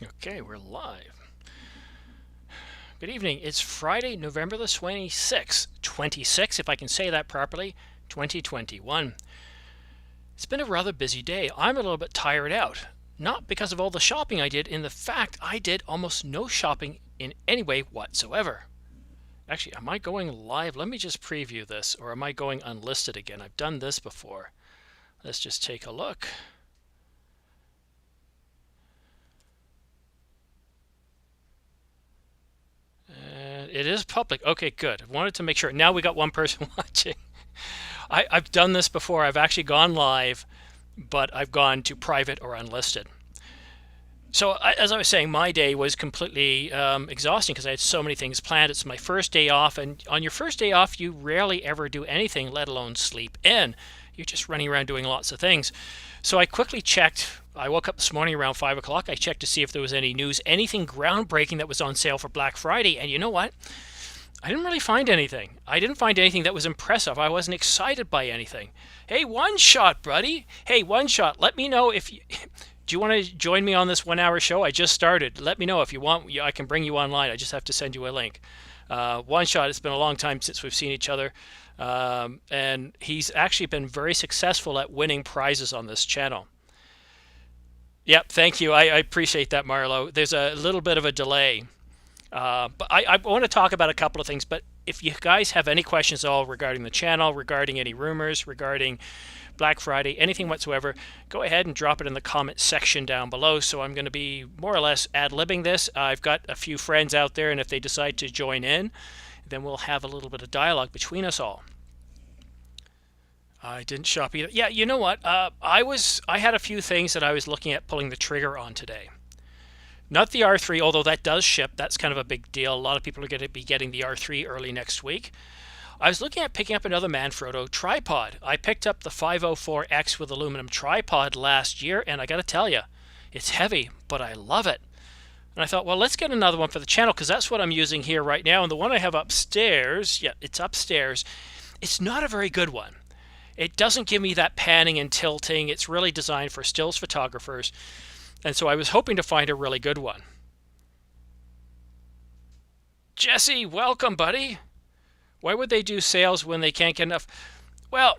Okay, we're live. Good evening. It's Friday, November the 26th, 26, if I can say that properly, 2021. It's been a rather busy day. I'm a little bit tired out. Not because of all the shopping I did, in the fact I did almost no shopping in any way whatsoever. Actually, am I going live? Let me just preview this, or am I going unlisted again? I've done this before. Let's just take a look. It is public. Okay, good. I wanted to make sure. Now we got one person watching. I've done this before. I've actually gone live, but I've gone to private or unlisted. So as I was saying, my day was completely exhausting because I had so many things planned. It's my first day off, and on your first day off, you rarely ever do anything, let alone sleep in. You're just running around doing lots of things. So I quickly checked. I woke up this morning around 5 o'clock. I checked to see if there was any news, anything groundbreaking that was on sale for Black Friday. And you know what? I didn't really find anything. I didn't find anything that was impressive. I wasn't excited by anything. Hey, One Shot, buddy. Hey, One Shot, let me know if you... Do you want to join me on this 1 hour show? I just started. Let me know if you want. I can bring you online. I just have to send you a link. One Shot, it's been a long time since we've seen each other. And he's actually been very successful at winning prizes on this channel. Yep, thank you. I appreciate that, Marlo. There's a little bit of a delay. But I want to talk about a couple of things. But if you guys have any questions at all regarding the channel, regarding any rumors, regarding Black Friday, anything whatsoever, go ahead and drop it in the comment section down below. So I'm going to be more or less ad-libbing this. I've got a few friends out there, and if they decide to join in, then we'll have a little bit of dialogue between us all. I didn't shop either. Yeah, you know what? I had a few things that I was looking at pulling the trigger on today. Not the R3, although that does ship. That's kind of a big deal. A lot of people are going to be getting the R3 early next week. I was looking at picking up another Manfrotto tripod. I picked up the 504X with aluminum tripod last year, and I got to tell you, it's heavy, but I love it. And I thought, well, let's get another one for the channel, because that's what I'm using here right now. And the one I have upstairs, yeah, it's upstairs. It's not a very good one. It doesn't give me that panning and tilting. It's really designed for stills photographers. And so I was hoping to find a really good one. Jesse, welcome, buddy. Why would they do sales when they can't get enough? Well,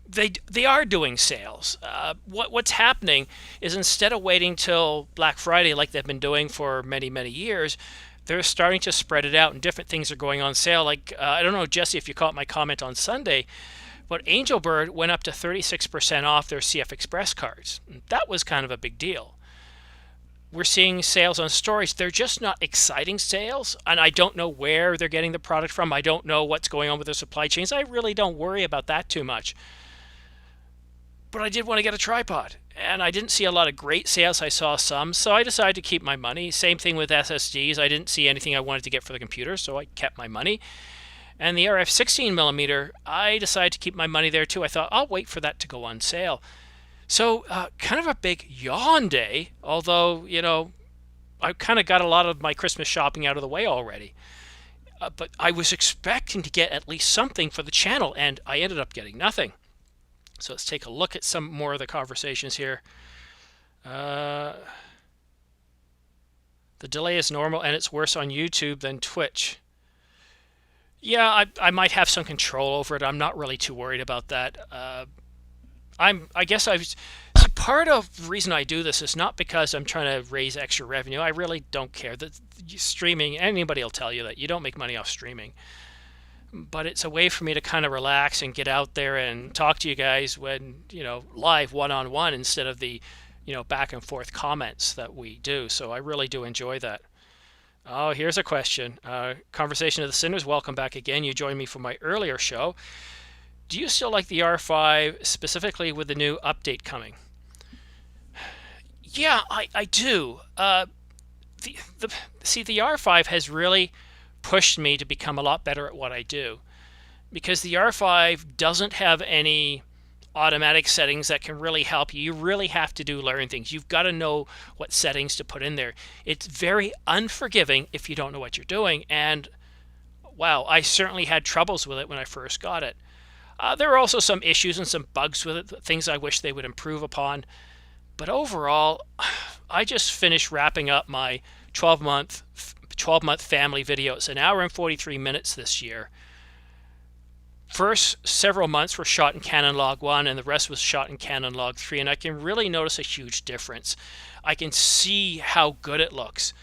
they are doing sales. What's happening is instead of waiting till Black Friday like they've been doing for many, many years, they're starting to spread it out and different things are going on sale. Like, I don't know, Jesse, if you caught my comment on Sunday, but Angelbird went up to 36% off their CF Express cards. That was kind of a big deal. We're seeing sales on storage. They're just not exciting sales, and I don't know where they're getting the product from. I don't know what's going on with their supply chains. I really don't worry about that too much. But I did want to get a tripod, and I didn't see a lot of great sales. I saw some, so I decided to keep my money. Same thing with SSDs. I didn't see anything I wanted to get for the computer, so I kept my money. And the RF 16mm, I decided to keep my money there too. I thought I'll wait for that to go on sale. So kind of a big yawn day, although, you know, I kind of got a lot of my Christmas shopping out of the way already. But I was expecting to get at least something for the channel, and I ended up getting nothing. So let's take a look at some more of the conversations here. The delay is normal, and it's worse on YouTube than Twitch. Yeah, I might have some control over it. I'm not really too worried about that. I guess part of the reason I do this is not because I'm trying to raise extra revenue. I really don't care. The streaming, anybody will tell you that you don't make money off streaming. But it's a way for me to kind of relax and get out there and talk to you guys when, you know, live one-on-one instead of the, you know, back and forth comments that we do. So I really do enjoy that. Oh, here's a question. Conversation of the Sinners, welcome back again. You joined me for my earlier show. Do you still like the R5, specifically with the new update coming? Yeah, I do. See, the R5 has really pushed me to become a lot better at what I do, because the R5 doesn't have any automatic settings that can really help you. You really have to learn things. You've got to know what settings to put in there. It's very unforgiving if you don't know what you're doing, and wow, I certainly had troubles with it when I first got it. There are also some issues and some bugs with it, things I wish they would improve upon. But overall, I just finished wrapping up my 12-month family video. It's an hour and 43 minutes this year. First several months were shot in Canon Log 1 and the rest was shot in Canon Log 3, and I can really notice a huge difference. I can see how good it looks.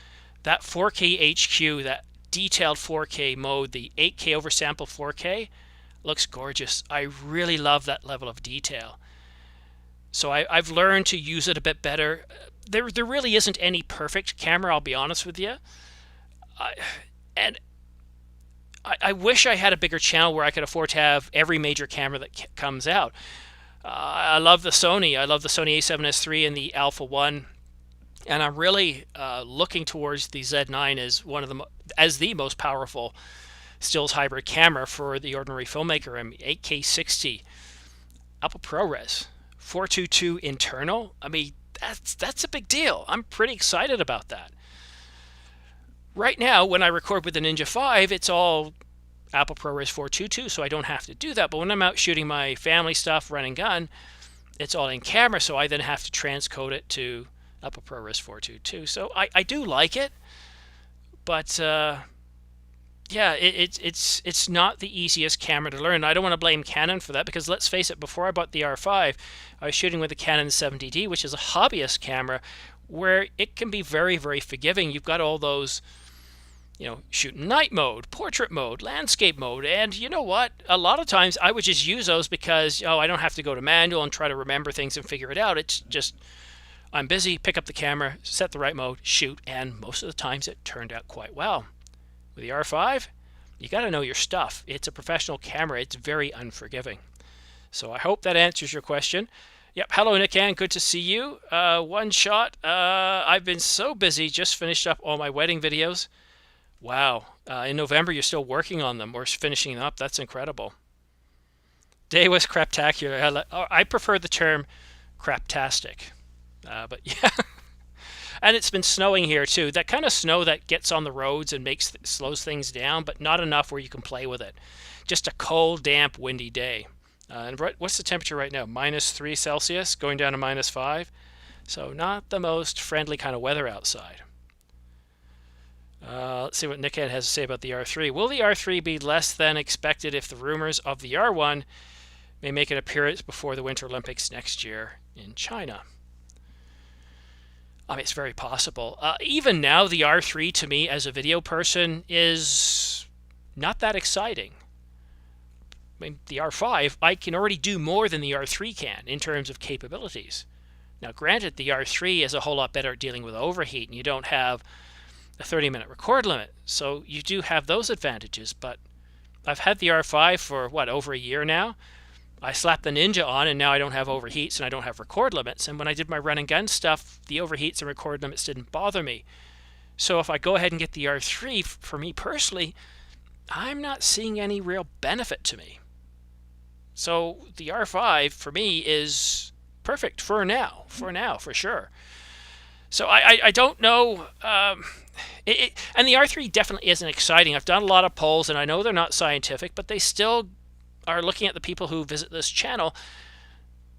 That 4K HQ, that detailed 4K mode, the 8K oversample 4K, looks gorgeous. I really love that level of detail. So I've learned to use it a bit better. There really isn't any perfect camera, I'll be honest with you. I wish I had a bigger channel where I could afford to have every major camera that comes out. I love the Sony. I love the Sony a7S III and the Alpha 1. And I'm really looking towards the Z9 as the most powerful stills hybrid camera for the ordinary filmmaker. I mean, 8K 60, Apple ProRes, 422 internal. I mean, that's a big deal. I'm pretty excited about that. Right now, when I record with the Ninja 5, it's all Apple ProRes 422, so I don't have to do that. But when I'm out shooting my family stuff, run and gun, it's all in camera, so I then have to transcode it to Apple ProRes 422. So I do like it, but yeah, it's not the easiest camera to learn. I don't want to blame Canon for that, because let's face it, before I bought the R5, I was shooting with the Canon 70D, which is a hobbyist camera, where it can be very, very forgiving. You've got all those, shoot in night mode, portrait mode, landscape mode, and you know what? A lot of times I would just use those because, I don't have to go to manual and try to remember things and figure it out. It's just, I'm busy, pick up the camera, set the right mode, shoot, and most of the times it turned out quite well. With the R5, you got to know your stuff. It's a professional camera. It's very unforgiving. So I hope that answers your question. Yep. Hello, Nick Ann. Good to see you. One shot. I've been so busy. Just finished up all my wedding videos. Wow. In November, you're still working on them or finishing them up. That's incredible. Day was craptacular. I prefer the term craptastic. But yeah. And it's been snowing here too. That kind of snow that gets on the roads and slows things down, but not enough where you can play with it. Just a cold, damp, windy day. And what's the temperature right now? -3 Celsius, going down to -5. So not the most friendly kind of weather outside. Let's see what Nickhead has to say about the R3. Will the R3 be less than expected if the rumors of the R1 may make an appearance before the Winter Olympics next year in China? I mean, it's very possible. Even now, the R3 to me as a video person is not that exciting. I mean, the R5, I can already do more than the R3 can in terms of capabilities. Now, granted, the R3 is a whole lot better at dealing with overheat, and you don't have a 30-minute record limit. So you do have those advantages, but I've had the R5 for, over a year now. I slapped the Ninja on, and now I don't have overheats, and I don't have record limits. And when I did my run and gun stuff, the overheats and record limits didn't bother me. So if I go ahead and get the R3, for me personally, I'm not seeing any real benefit to me. So the R5 for me is perfect for now, for sure. So I don't know. And the R3 definitely isn't exciting. I've done a lot of polls, and I know they're not scientific, but they still are looking at the people who visit this channel.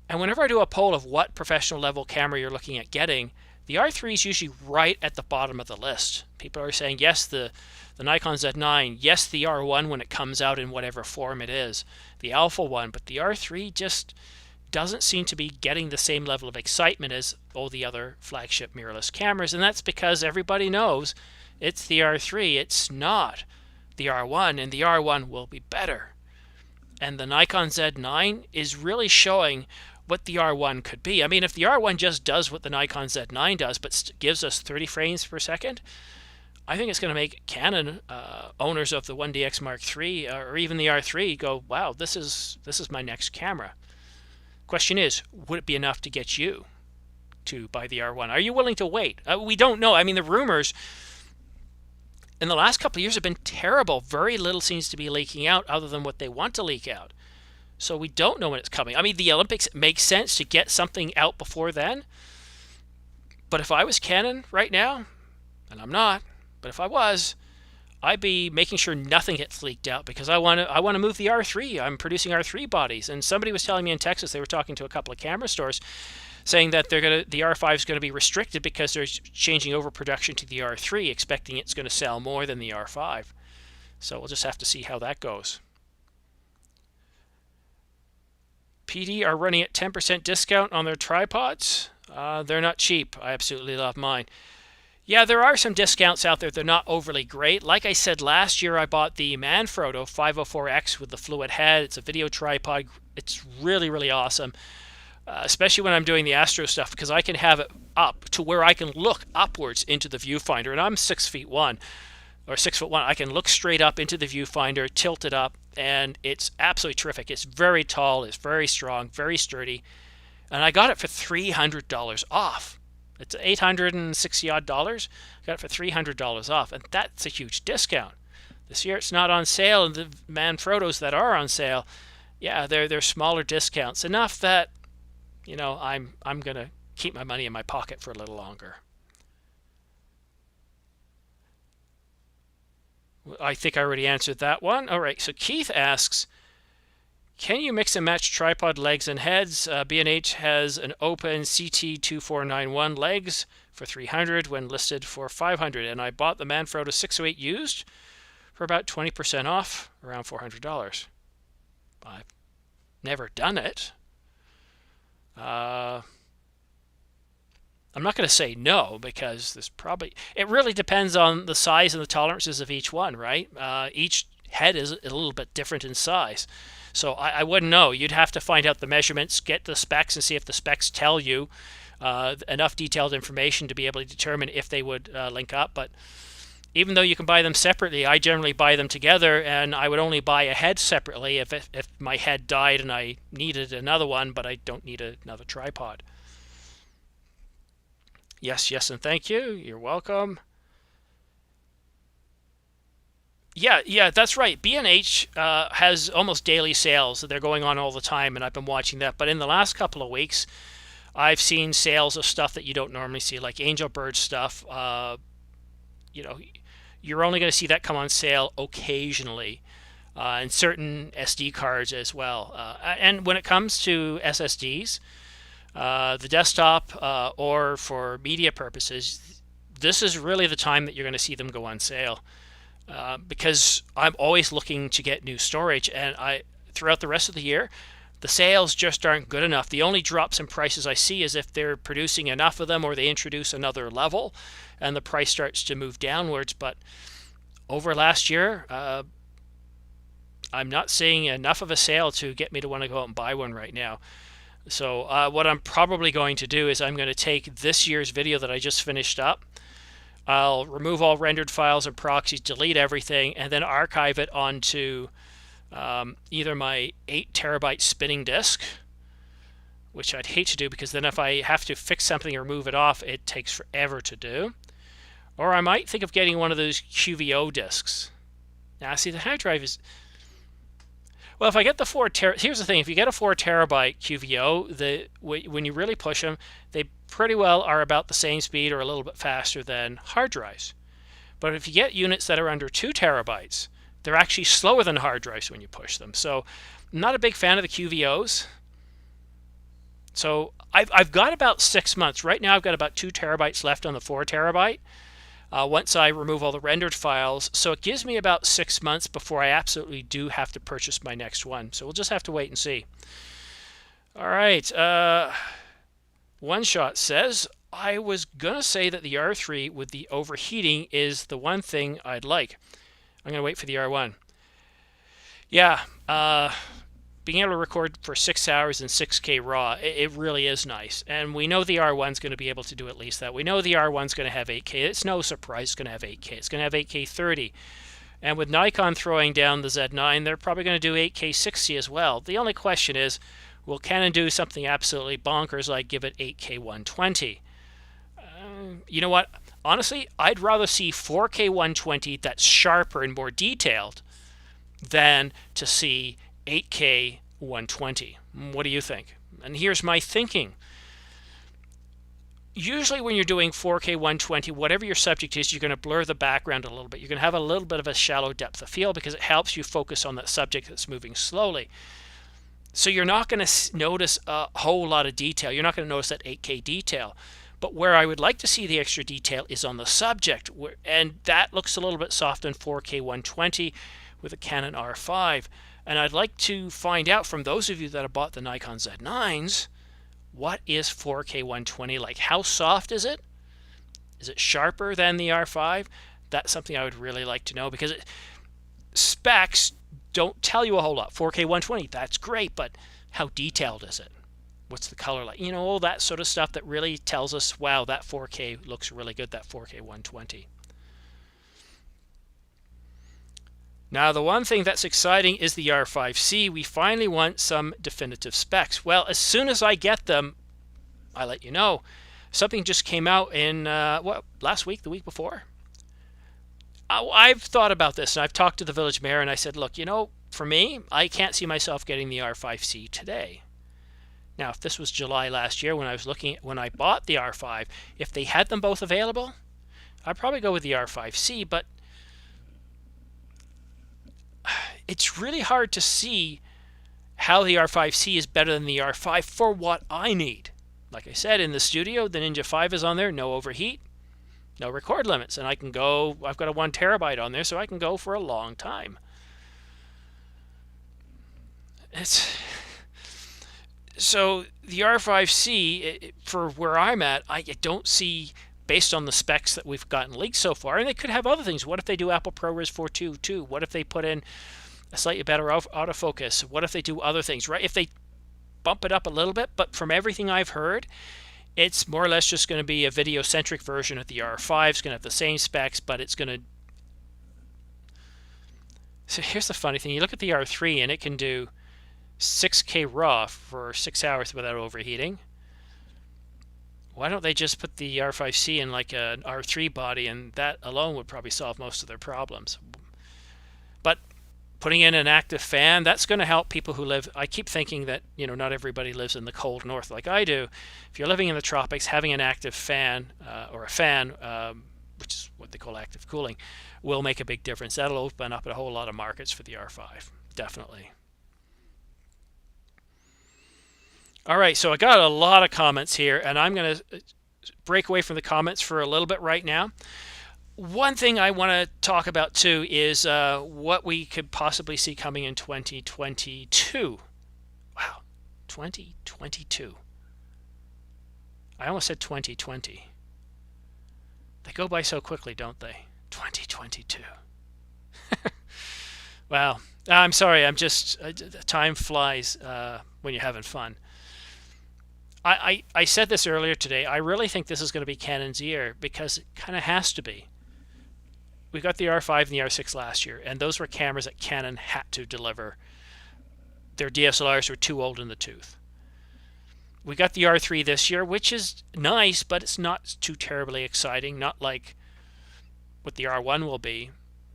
And whenever I do a poll of what professional level camera you're looking at getting, the R3 is usually right at the bottom of the list. People are saying, yes, the Nikon Z9, yes, the R1 when it comes out in whatever form it is, the Alpha 1, but the R3 just doesn't seem to be getting the same level of excitement as all the other flagship mirrorless cameras, and that's because everybody knows it's the R3, it's not the R1, and the R1 will be better. And the Nikon Z9 is really showing what the R1 could be. I mean, if the R1 just does what the Nikon Z9 does, but gives us 30 frames per second, I think it's going to make Canon owners of the 1DX Mark III or even the R3 go, wow, this is my next camera. Question is, would it be enough to get you to buy the R1? Are you willing to wait? We don't know. I mean, the rumors in the last couple of years have been terrible. Very little seems to be leaking out other than what they want to leak out. So we don't know when it's coming. I mean, the Olympics, it makes sense to get something out before then. But if I was Canon right now, and I'm not, but if I was, I'd be making sure nothing gets leaked out because I want to move the R3. I'm producing R3 bodies. And somebody was telling me in Texas, they were talking to a couple of camera stores. saying that the R5 is going to be restricted because they're changing over production to the R3, expecting it's going to sell more than the R5. So we'll just have to see how that goes. PD are running at 10% discount on their tripods. They're not cheap. I absolutely love mine. Yeah, there are some discounts out there. They're not overly great. Like I said, last year I bought the Manfrotto 504X with the fluid head. It's a video tripod. It's really, really awesome, especially when I'm doing the Astro stuff, because I can have it up to where I can look upwards into the viewfinder. And I'm 6'1" or 6'1". I can look straight up into the viewfinder, tilt it up, and it's absolutely terrific. It's very tall, it's very strong, very sturdy, and I got it for $300 off. It's $860 odd. Got it for $300 off, and that's a huge discount. This year it's not on sale, and the Manfrottos that are on sale, yeah, they're smaller discounts, enough that, you know, I'm gonna keep my money in my pocket for a little longer. I think I already answered that one. All right, so Keith asks, can you mix and match tripod legs and heads? B&H has an open CT2491 legs for $300 when listed for $500, and I bought the Manfrotto 608 used for about 20% off, around $400. I've never done it. I'm not going to say no, because there's probably, it really depends on the size and the tolerances of each one, right? Each head is a little bit different in size. So I wouldn't know. You'd have to find out the measurements, get the specs, and see if the specs tell you enough detailed information to be able to determine if they would link up. But even though you can buy them separately, I generally buy them together, and I would only buy a head separately if my head died and I needed another one, but I don't need another tripod. Yes, and thank you. You're welcome. Yeah, that's right. B&H has almost daily sales. They're going on all the time, and I've been watching that. But in the last couple of weeks, I've seen sales of stuff that you don't normally see, like Angel Bird stuff. You know, you're only going to see that come on sale occasionally, and certain SD cards as well. And when it comes to SSDs, the desktop or for media purposes, this is really the time that you're going to see them go on sale, because I'm always looking to get new storage, and throughout the rest of the year, the sales just aren't good enough. The only drops in prices I see is if they're producing enough of them or they introduce another level and the price starts to move downwards. But over last year, I'm not seeing enough of a sale to get me to want to go out and buy one right now. So what I'm probably going to do is I'm going to take this year's video that I just finished up. I'll remove all rendered files and proxies, delete everything, and then archive it onto either my 8 terabyte spinning disk, which I'd hate to do because then if I have to fix something or move it off, it takes forever to do. Or I might think of getting one of those QVO disks. Now, see, the hard drive is... Well, if I get the 4 terabyte, here's the thing: if you get a 4 terabyte QVO, when you really push them, they pretty well are about the same speed or a little bit faster than hard drives. But if you get units that are under 2 terabytes, they're actually slower than hard drives when you push them. So I'm not a big fan of the QVOs. So I've got about 6 months. Right now I've got about 2 terabytes left on the 4 terabyte. Once I remove all the rendered files. So it gives me about 6 months before I absolutely do have to purchase my next one. So we'll just have to wait and see. All right. One Shot says, I was going to say that the R3 with the overheating is the one thing I'd like. I'm going to wait for the R1. Yeah. Being able to record for 6 hours in 6K RAW, it really is nice. And we know the R1's going to be able to do at least that. We know the R1's going to have 8K. It's no surprise it's going to have 8K. It's going to have 8K 30. And with Nikon throwing down the Z9, they're probably going to do 8K 60 as well. The only question is, will Canon do something absolutely bonkers like give it 8K 120? You know what? Honestly, I'd rather see 4K 120 that's sharper and more detailed than to see 8K 120. What do you think? And here's my thinking. Usually when you're doing 4K 120, whatever your subject is, you're going to blur the background a little bit. You're going to have a little bit of a shallow depth of field because it helps you focus on that subject that's moving slowly. So you're not going to notice a whole lot of detail. You're not going to notice that 8K detail. But where I would like to see the extra detail is on the subject, and that looks a little bit soft in 4K 120 with a Canon R5. And I'd like to find out from those of you that have bought the Nikon Z9s, what is 4K 120 like? How soft is it? Is it sharper than the R5? That's something I would really like to know, because specs don't tell you a whole lot. 4K 120, that's great, but how detailed is it? What's the color like? You know, all that sort of stuff that really tells us, wow, that 4K looks really good, that 4K 120. Now, the one thing that's exciting is the R5C. We finally want some definitive specs. Well, as soon as I get them, I'll let you know. Something just came out in, last week, the week before? I've thought about this, and I've talked to the village mayor, and I said, look, you know, for me, I can't see myself getting the R5C today. Now, if this was July last year when I bought the R5, if they had them both available, I'd probably go with the R5C, but it's really hard to see how the R5C is better than the R5 for what I need. Like I said, in the studio, the Ninja 5 is on there, no overheat, no record limits, and I can go, I've got a 1 terabyte on there, so I can go for a long time. So the R5C, for where I'm at, I don't see, based on the specs that we've gotten leaked so far, and they could have other things. What if they do Apple ProRes 4.2 too? What if they put in a slightly better autofocus? What if they do other things, right? If they bump it up a little bit, but from everything I've heard, it's more or less just going to be a video-centric version of the R5. It's going to have the same specs, but it's going to... So here's the funny thing. You look at the R3, and it can do 6K RAW for 6 hours without overheating. Why don't they just put the R5C in like an R3 body, and that alone would probably solve most of their problems. But putting in an active fan, that's going to help people who live... I keep thinking that, you know, not everybody lives in the cold north like I do. If you're living in the tropics, having an active fan or a fan, which is what they call active cooling, will make a big difference. That'll open up a whole lot of markets for the R5, definitely. All right, so I got a lot of comments here, and I'm going to break away from the comments for a little bit right now. One thing I want to talk about too is what we could possibly see coming in 2022. Wow, 2022. I almost said 2020. They go by so quickly, don't they? 2022. Wow, I'm sorry, I'm just, time flies when you're having fun. I said this earlier today. I really think this is going to be Canon's year, because it kind of has to be. We got the R5 and the R6 last year, and those were cameras that Canon had to deliver. Their DSLRs were too old in the tooth. We got the R3 this year, which is nice, but it's not too terribly exciting, not like what the R1 will be.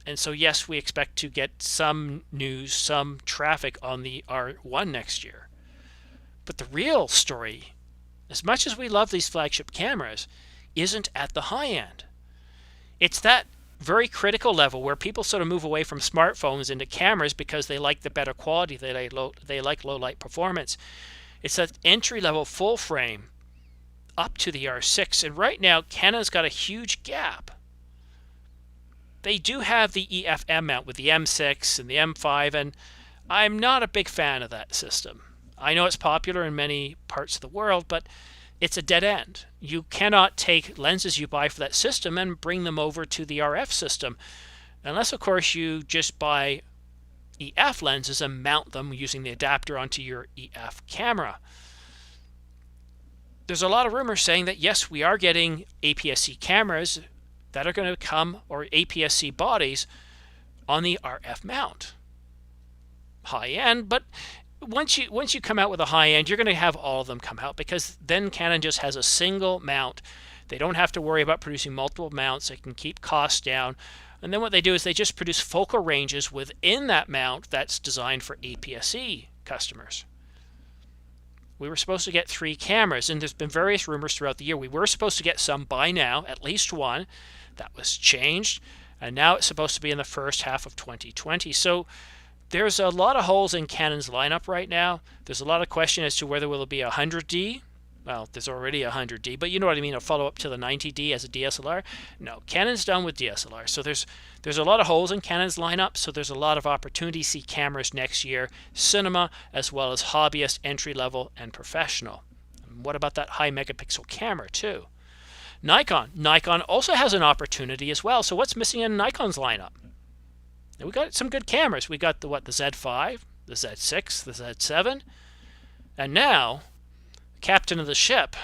And so, yes, we expect to get some news, some traffic on the R1 next year. But the real story, as much as we love these flagship cameras, isn't at the high end. It's that very critical level where people sort of move away from smartphones into cameras because they like the better quality, they like low light performance. It's that entry level full frame up to the R6, and right now Canon's got a huge gap. They do have the EFM mount with the M6 and the M5, and I'm not a big fan of that system. I know it's popular in many parts of the world, but it's a dead end. You cannot take lenses you buy for that system and bring them over to the RF system, unless, of course, you just buy EF lenses and mount them using the adapter onto your EF camera. There's a lot of rumors saying that, yes, we are getting APS-C cameras that are going to come, or APS-C bodies, on the RF mount. High end, but once you come out with a high end, you're going to have all of them come out, because then Canon just has a single mount. They don't have to worry about producing multiple mounts. They can keep costs down. And then what they do is they just produce focal ranges within that mount that's designed for APS-C customers. We were supposed to get 3 cameras, and there's been various rumors throughout the year. We were supposed to get some by now, at least one. That was changed, and now it's supposed to be in the first half of 2020. So There's a lot of holes in Canon's lineup right now. There's a lot of question as to whether will it be a 100D. Well, there's already a 100D, but you know what I mean, a follow-up to the 90D as a DSLR. No, Canon's done with DSLR. So there's a lot of holes in Canon's lineup, so there's a lot of opportunity to see cameras next year, cinema, as well as hobbyist, entry-level, and professional. And what about that high megapixel camera, too? Nikon also has an opportunity as well. So what's missing in Nikon's lineup? We got some good cameras. We got the Z5, the Z6, the Z7, and now captain of the ship,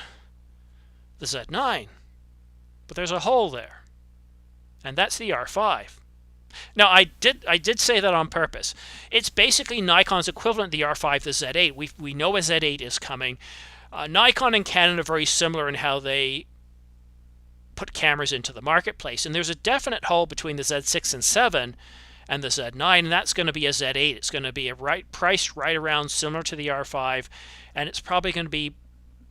the Z9. But there's a hole there, and that's the R5. Now I did say that on purpose. It's basically Nikon's equivalent, the R5, the Z8. We know a Z8 is coming. Nikon and Canon are very similar in how they put cameras into the marketplace, and there's a definite hole between the Z6 and 7 and the Z9, and that's going to be a Z8. It's going to be priced right around similar to the R5, and it's probably going to be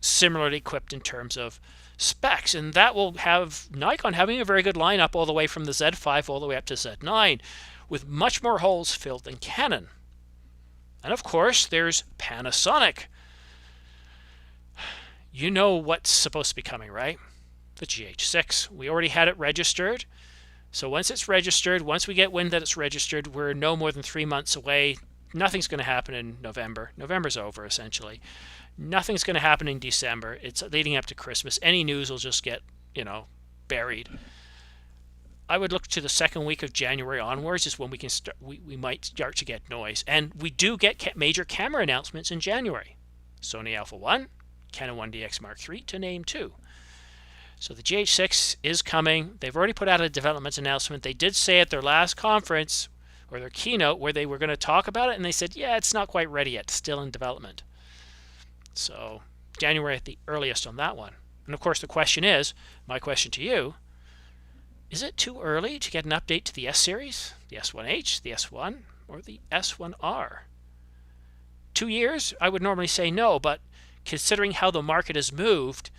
similarly equipped in terms of specs, and that will have Nikon having a very good lineup all the way from the Z5 all the way up to Z9, with much more holes filled than Canon. And of course, there's Panasonic. You know what's supposed to be coming, right? The GH6. We already had it registered. So once it's registered, once we get wind that it's registered, we're no more than 3 months away. Nothing's going to happen in November. November's over, essentially. Nothing's going to happen in December. It's leading up to Christmas. Any news will just get, buried. I would look to the second week of January onwards is when we can start. We might start to get noise. And we do get major camera announcements in January. Sony Alpha 1, Canon 1DX Mark III, to name two. So the GH6 is coming. They've already put out a development announcement. They did say at their last conference, or their keynote, where they were going to talk about it, and they said, yeah, it's not quite ready yet. It's still in development. So January at the earliest on that one. And of course the question is, my question to you, is it too early to get an update to the S series, the S1H, the S1, or the S1R? 2 years? I would normally say no, but considering how the market has moved,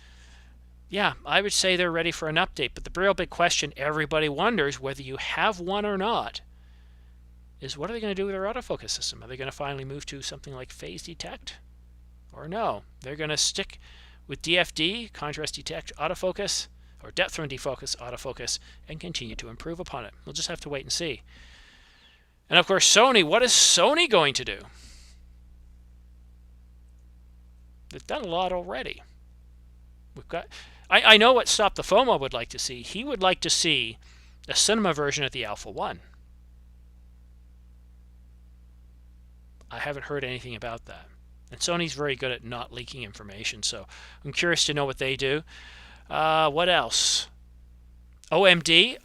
yeah, I would say they're ready for an update. But the real big question everybody wonders, whether you have one or not, is what are they going to do with their autofocus system? Are they going to finally move to something like phase detect? Or no, they're going to stick with DFD, contrast detect autofocus, or depth from defocus autofocus, and continue to improve upon it. We'll just have to wait and see. And of course, Sony, what is Sony going to do? They've done a lot already. We've got. I know what Stop the FOMO would like to see. He would like to see a cinema version of the Alpha 1. I haven't heard anything about that. And Sony's very good at not leaking information, so I'm curious to know what they do. What else? OMD.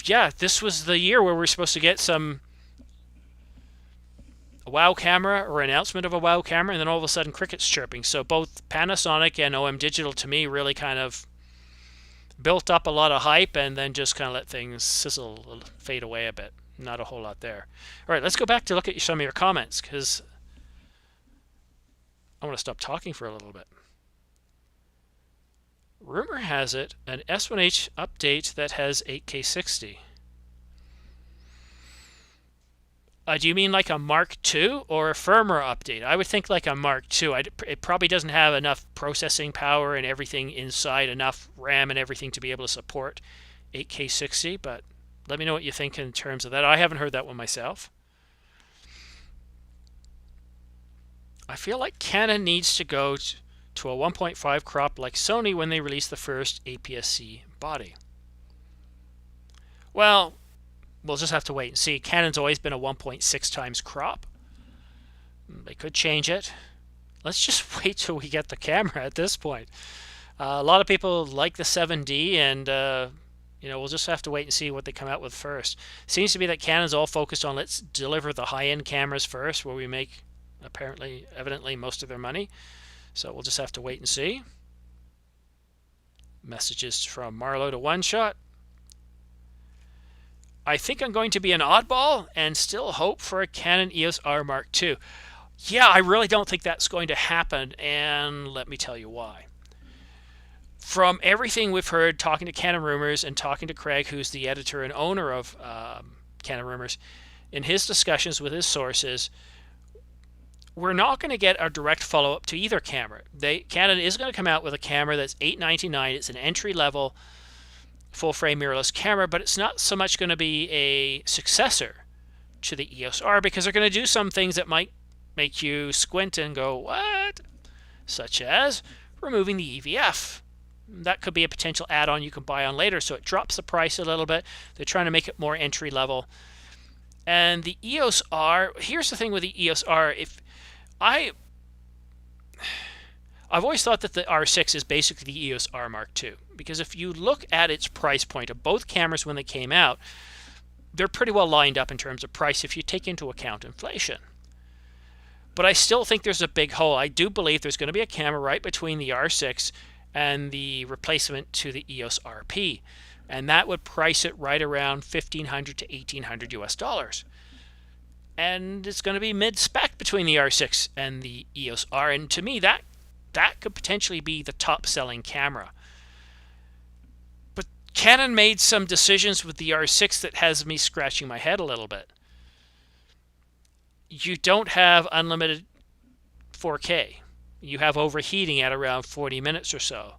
Yeah, this was the year where we're supposed to get a WoW camera or announcement of a WoW camera, and then all of a sudden crickets chirping. So both Panasonic and OM Digital, to me, really kind of built up a lot of hype and then just kind of let things sizzle, fade away a bit. Not a whole lot there. All right, let's go back to look at some of your comments, because I want to stop talking for a little bit. Rumor has it an S1H update that has 8K 60. Do you mean like a Mark II or a firmware update? I would think like a Mark II. It probably doesn't have enough processing power and everything inside, enough RAM and everything to be able to support 8K 60, but let me know what you think in terms of that. I haven't heard that one myself. I feel like Canon needs to go to a 1.5 crop like Sony when they released the first APS-C body. Well, we'll just have to wait and see. Canon's always been a 1.6 times crop. They could change it. Let's just wait till we get the camera at this point. A lot of people like the 7D, and we'll just have to wait and see what they come out with first. Seems to be that Canon's all focused on let's deliver the high-end cameras first, where we make evidently most of their money. So we'll just have to wait and see. Messages from Marlowe to One Shot. I think I'm going to be an oddball and still hope for a Canon EOS R Mark II. Yeah, I really don't think that's going to happen, and let me tell you why. From everything we've heard, talking to Canon Rumors and talking to Craig, who's the editor and owner of Canon Rumors, in his discussions with his sources, we're not going to get a direct follow-up to either camera. Canon is going to come out with a camera that's $899. It's an entry-level full-frame mirrorless camera, but it's not so much going to be a successor to the EOS R, because they're going to do some things that might make you squint and go, what? Such as removing the EVF. That could be a potential add-on you can buy on later, so it drops the price a little bit. They're trying to make it more entry-level. And the EOS R, here's the thing with the EOS R. I've always thought that the R6 is basically the EOS R Mark II, because if you look at its price point of both cameras when they came out, they're pretty well lined up in terms of price if you take into account inflation. But I still think there's a big hole. I do believe there's going to be a camera right between the R6 and the replacement to the EOS RP, and that would price it right around $1,500 to $1,800 US. And it's going to be mid-spec between the R6 and the EOS R, and to me that could potentially be the top-selling camera. But Canon made some decisions with the R6 that has me scratching my head a little bit. You don't have unlimited 4K. You have overheating at around 40 minutes or so.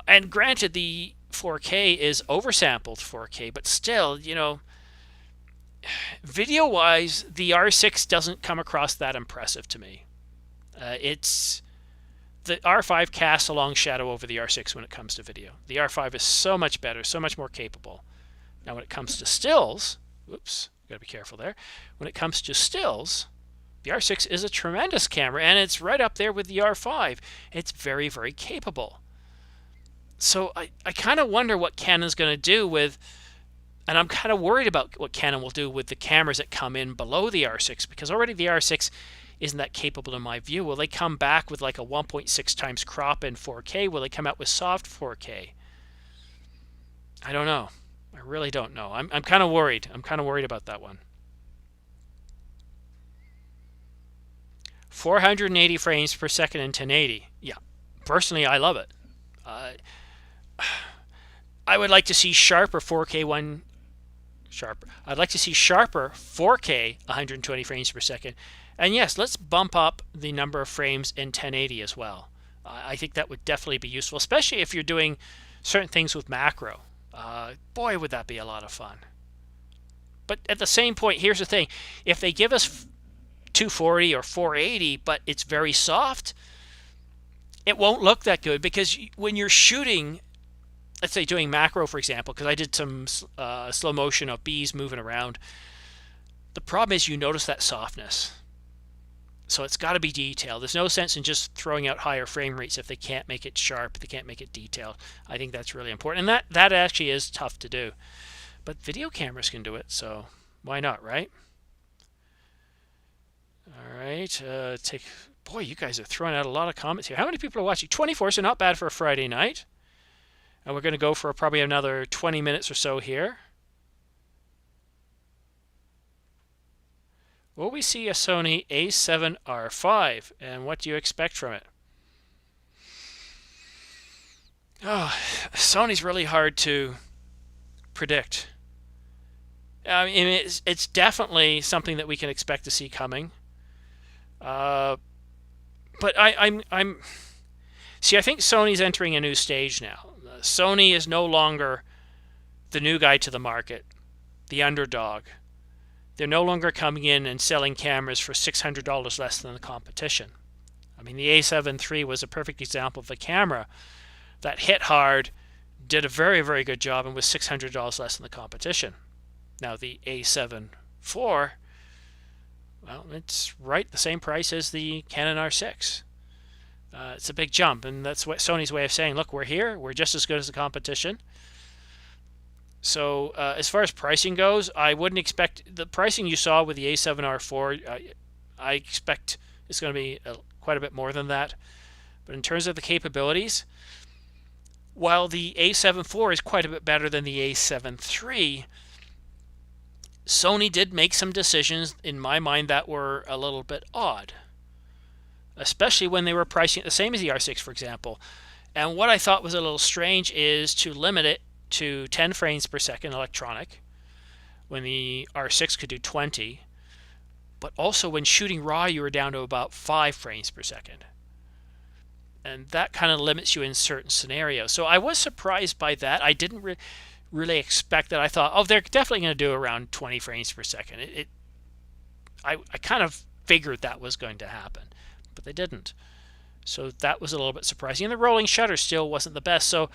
And granted, the 4K is oversampled 4K, but still, video-wise, the R6 doesn't come across that impressive to me. The R5 casts a long shadow over the R6 when it comes to video. The R5 is so much better, so much more capable. Now, when it comes to stills, whoops, got to be careful there. When it comes to stills, the R6 is a tremendous camera, and it's right up there with the R5. It's very, very capable. So I kind of wonder what Canon's going to do with, and I'm kind of worried about what Canon will do with the cameras that come in below the R6, because already the R6 isn't that capable in my view. Will they come back with like a 1.6 times crop in 4K? Will they come out with soft 4K? I don't know. I really don't know. I'm kind of worried. I'm kind of worried about that one. 480 frames per second in 1080. Yeah, personally, I love it. I would like to see sharper 4K I'd like to see sharper 4K 120 frames per second. And yes, let's bump up the number of frames in 1080 as well. I think that would definitely be useful, especially if you're doing certain things with macro. Boy, would that be a lot of fun. But at the same point, here's the thing. If they give us 240 or 480, but it's very soft, it won't look that good, because when you're shooting, let's say doing macro, for example, because I did some slow motion of bees moving around, the problem is you notice that softness. So it's got to be detailed. There's no sense in just throwing out higher frame rates if they can't make it sharp, they can't make it detailed. I think that's really important, and that actually is tough to do. But video cameras can do it, so why not, right? All right, boy, you guys are throwing out a lot of comments here. How many people are watching? 24, so not bad for a Friday night. And we're going to go for probably another 20 minutes or so here. Will we see a Sony a7R5, and what do you expect from it? Oh, Sony's really hard to predict. I mean, it's definitely something that we can expect to see coming. But I'm see, I think Sony's entering a new stage now. Sony is no longer the new guy to the market, the underdog. They're no longer coming in and selling cameras for $600 less than the competition. I mean, the a7 III was a perfect example of a camera that hit hard, did a very, very good job, and was $600 less than the competition. Now, the a7 IV, well, it's right the same price as the Canon R6. It's a big jump, and that's what Sony's way of saying, look, we're here, we're just as good as the competition. So as far as pricing goes, I wouldn't expect the pricing you saw with the a7R IV. I expect it's going to be quite a bit more than that. But in terms of the capabilities, while the a7 IV is quite a bit better than the a7 III, Sony did make some decisions in my mind that were a little bit odd, especially when they were pricing it the same as the R6, for example. And what I thought was a little strange is to limit it to 10 frames per second electronic, when the R6 could do 20, but also when shooting RAW, you were down to about 5 frames per second. And that kind of limits you in certain scenarios. So I was surprised by that. I didn't really expect that. I thought, oh, they're definitely going to do around 20 frames per second. I kind of figured that was going to happen, but they didn't. So that was a little bit surprising. And the rolling shutter still wasn't the best. So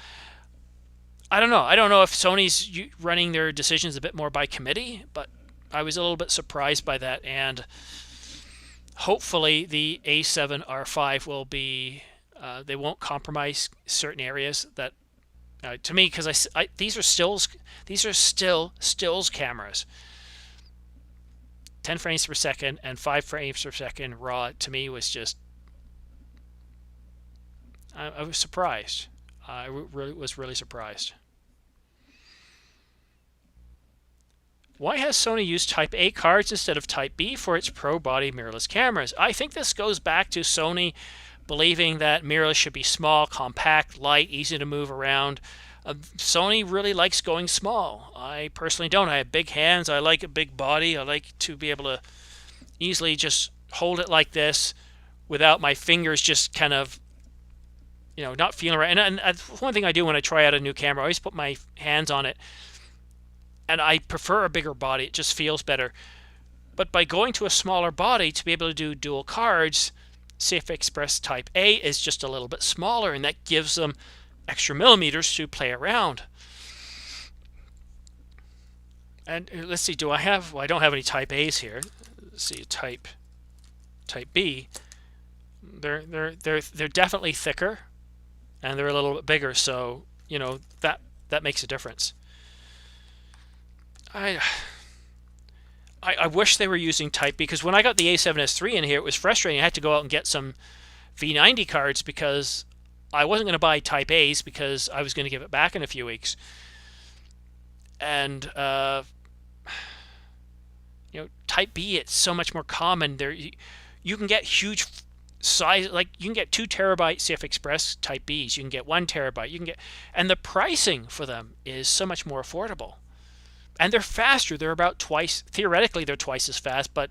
I don't know. I don't know if Sony's running their decisions a bit more by committee, but I was a little bit surprised by that. And hopefully the A7R5 will be, they won't compromise certain areas that, to me, because these are still stills cameras. 10 frames per second and 5 frames per second RAW, to me, was just, I was surprised. I was really surprised. Why has Sony used Type A cards instead of Type B for its Pro body mirrorless cameras? I think this goes back to Sony believing that mirrorless should be small, compact, light, easy to move around. Sony really likes going small. I personally don't. I have big hands. I like a big body. I like to be able to easily just hold it like this without my fingers just kind of, not feeling right. And one thing I do when I try out a new camera, I always put my hands on it. And I prefer a bigger body. It just feels better. But by going to a smaller body to be able to do dual cards, CF Express Type A is just a little bit smaller, and that gives them extra millimeters to play around. And let's see, do I have, well, I don't have any Type A's here. Let's see, Type B. They're definitely thicker, and they're a little bit bigger, so that makes a difference. I wish they were using Type B, because when I got the A7S III in here, it was frustrating. I had to go out and get some V90 cards because I wasn't going to buy Type A's because I was going to give it back in a few weeks. And Type B, it's so much more common. There, you can get huge size, like you can get 2 terabyte CF Express Type B's. You can get 1 terabyte. You can get, and the pricing for them is so much more affordable. And they're faster. They're about twice, theoretically they're twice as fast, but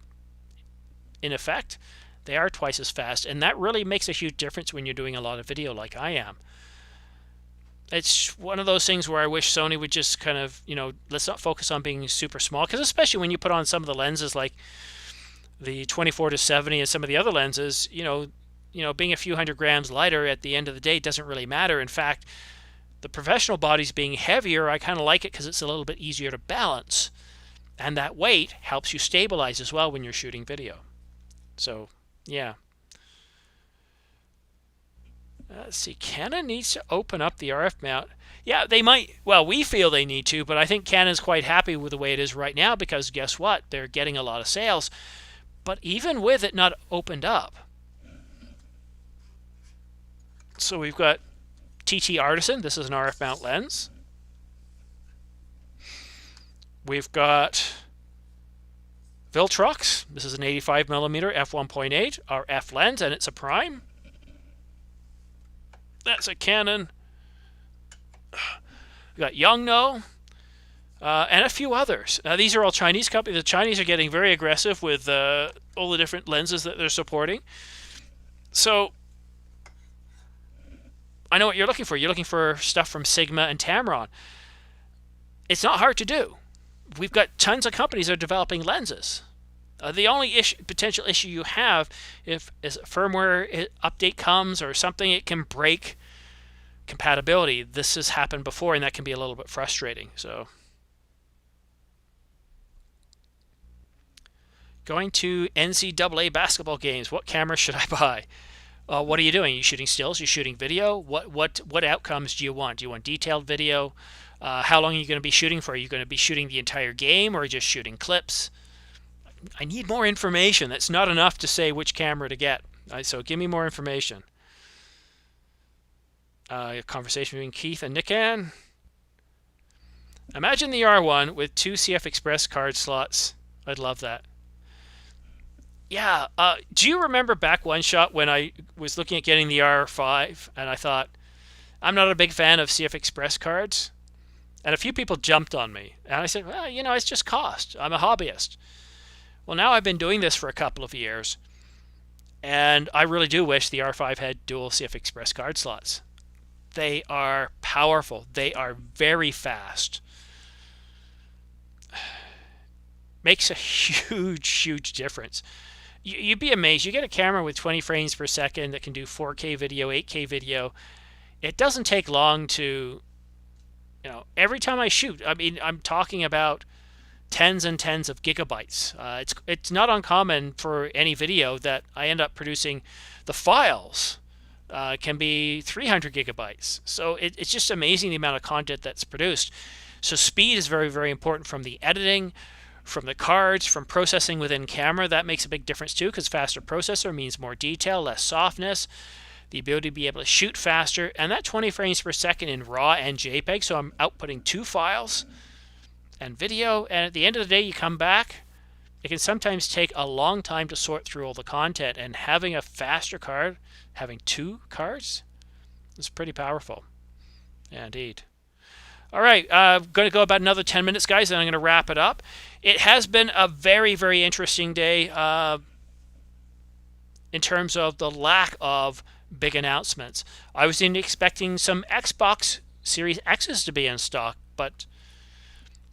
in effect, they are twice as fast. And that really makes a huge difference when you're doing a lot of video like I am. It's one of those things where I wish Sony would just kind of, let's not focus on being super small, because especially when you put on some of the lenses like the 24-70 and some of the other lenses, being a few hundred grams lighter at the end of the day doesn't really matter. In fact, the professional bodies being heavier, I kind of like it because it's a little bit easier to balance. And that weight helps you stabilize as well when you're shooting video. So, yeah. Let's see, Canon needs to open up the RF mount. Yeah, they might. Well, we feel they need to, but I think Canon's quite happy with the way it is right now, because guess what? They're getting a lot of sales. But even with it not opened up. So we've got TT Artisan. This is an RF mount lens. We've got Viltrox. This is an 85mm f1.8 RF lens, and it's a prime. That's a Canon. We've got Yongno, and a few others. These are all Chinese companies. The Chinese are getting very aggressive with all the different lenses that they're supporting. So I know what you're looking for. You're looking for stuff from Sigma and Tamron. It's not hard to do. We've got tons of companies that are developing lenses. The only potential issue you have, if a firmware update comes or something, it can break compatibility. This has happened before, and that can be a little bit frustrating. So, going to NCAA basketball games. What camera should I buy? What are you doing? Are you shooting stills? Are you shooting video? What outcomes do you want? Do you want detailed video? How long are you going to be shooting for? Are you going to be shooting the entire game, or just shooting clips? I need more information. That's not enough to say which camera to get. So give me more information. A conversation between Keith and Nikan. Imagine the R1 with 2 CF Express card slots. I'd love that. Yeah. Do you remember back one shot when I was looking at getting the R5 and I thought, I'm not a big fan of CF Express cards? And a few people jumped on me. And I said, well, it's just cost. I'm a hobbyist. Well, now I've been doing this for a couple of years, and I really do wish the R5 had dual CF Express card slots. They are powerful. They are very fast. Makes a huge difference. You'd be amazed. You get a camera with 20 frames per second that can do 4K video, 8K video. It doesn't take long to, every time I shoot, I'm talking about tens and tens of gigabytes. It's not uncommon for any video that I end up producing. The files can be 300 gigabytes. So it's just amazing the amount of content that's produced. So speed is very, very important from the editing, from the cards, from processing within camera. That makes a big difference too, because faster processor means more detail, less softness, the ability to be able to shoot faster, and that 20 frames per second in RAW and JPEG. So I'm outputting 2 files and video, and at the end of the day you come back, it can sometimes take a long time to sort through all the content, and having a faster card, having 2 cards, is pretty powerful. Yeah, indeed. All right, I'm going to go about another 10 minutes, guys, and I'm going to wrap it up. It has been a very, very interesting day in terms of the lack of big announcements. I was expecting some Xbox Series X's to be in stock, but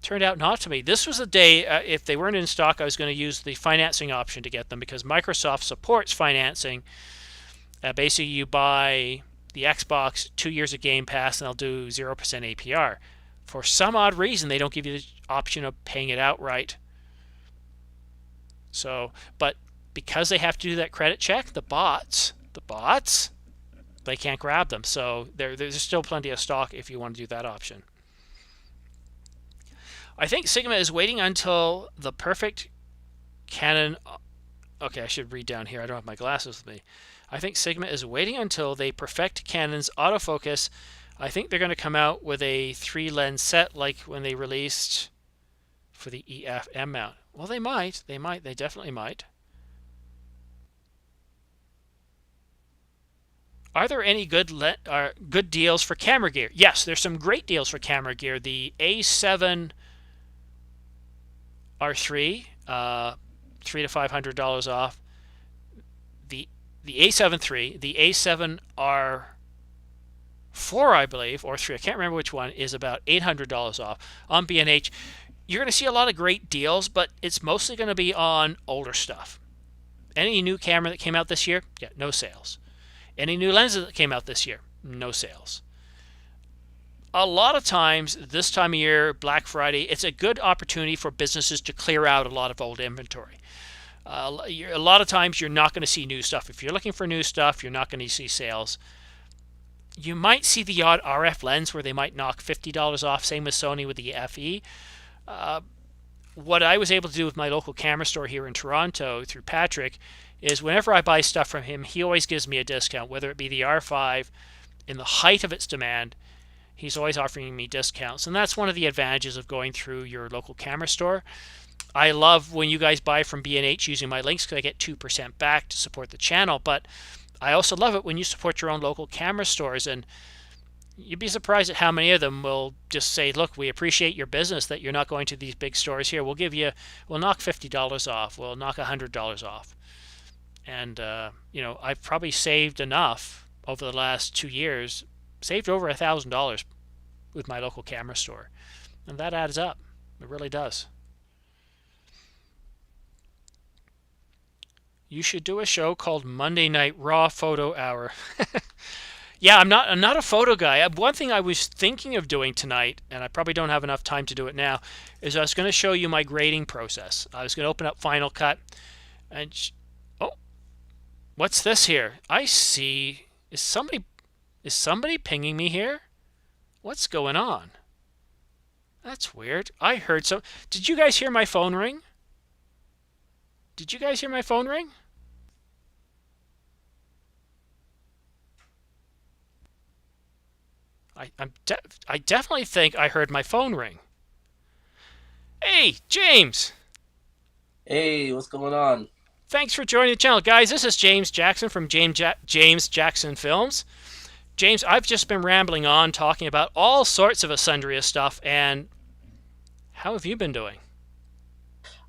turned out not to be. This was the day, if they weren't in stock, I was going to use the financing option to get them, because Microsoft supports financing. Basically, you buy the Xbox, 2 years of Game Pass, and they'll do 0% APR. For some odd reason, they don't give you the option of paying it outright. So, but because they have to do that credit check, the bots, they can't grab them. So there's still plenty of stock if you want to do that option. I think Sigma is waiting until the perfect Canon. Okay, I should read down here. I don't have my glasses with me. I think Sigma is waiting until they perfect Canon's autofocus. I think they're going to come out with a 3-lens set like when they released for the EF-M mount. Well, they might. They definitely might. Are there any good deals for camera gear? Yes, there's some great deals for camera gear. The A7 R3, $300 to $500 off. The A7 III, the A7 R4, I believe, or 3, I can't remember which one, is about $800 off. On B&H, you're going to see a lot of great deals, but it's mostly going to be on older stuff. Any new camera that came out this year? Yeah, no sales. Any new lenses that came out this year? No sales. A lot of times, this time of year, Black Friday, it's a good opportunity for businesses to clear out a lot of old inventory. A lot of times you're not going to see new stuff. If you're looking for new stuff, you're not going to see sales. You might see the odd RF lens where they might knock $50 off, same with Sony with the FE. What I was able to do with my local camera store here in Toronto through Patrick is whenever I buy stuff from him, he always gives me a discount, whether it be the R5 in the height of its demand. He's always offering me discounts, and that's one of the advantages of going through your local camera store. I love when you guys buy from B&H using my links because I get 2% back to support the channel, but I also love it when you support your own local camera stores, and you'd be surprised at how many of them will just say, look, we appreciate your business that you're not going to these big stores here. We'll knock $50 off. We'll knock $100 off. And, I've probably saved enough over the last 2 years, saved over $1,000 with my local camera store. And that adds up. It really does. You should do a show called Monday Night Raw Photo Hour. Yeah, I'm not a photo guy. One thing I was thinking of doing tonight, and I probably don't have enough time to do it now, is I was going to show you my grading process. I was going to open up Final Cut, and what's this here? I see. Is somebody pinging me here? What's going on? That's weird. I heard some. Did you guys hear my phone ring? Did you guys hear my phone ring? I definitely think I heard my phone ring. Hey, James. Hey, what's going on? Thanks for joining the channel. Guys, this is James Jackson from James Jackson Films. James, I've just been rambling on talking about all sorts of sundry of stuff, and how have you been doing?